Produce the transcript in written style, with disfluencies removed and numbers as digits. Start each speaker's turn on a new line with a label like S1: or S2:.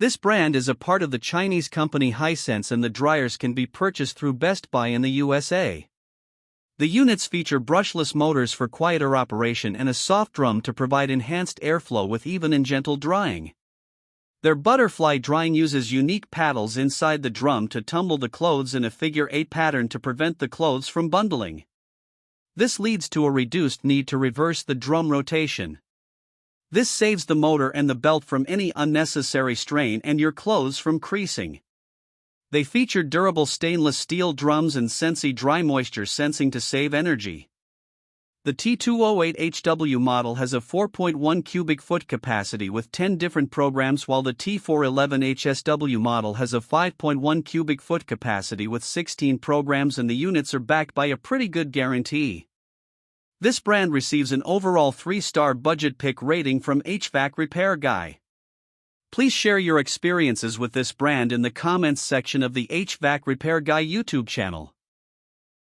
S1: This brand is a part of the Chinese company Hisense, and the dryers can be purchased through Best Buy in the USA. The units feature brushless motors for quieter operation and a soft drum to provide enhanced airflow with even and gentle drying. Their butterfly drying uses unique paddles inside the drum to tumble the clothes in a figure-8 pattern to prevent the clothes from bundling. This leads to a reduced need to reverse the drum rotation. This saves the motor and the belt from any unnecessary strain and your clothes from creasing. They feature durable stainless steel drums and Sensi dry moisture sensing to save energy. The T208HW model has a 4.1 cubic foot capacity with 10 different programs, while the T411HSW model has a 5.1 cubic foot capacity with 16 programs, and the units are backed by a pretty good guarantee. This brand receives an overall 3-star budget pick rating from HvacRepairGuy. Please share your experiences with this brand in the comments section of the HvacRepairGuy YouTube channel.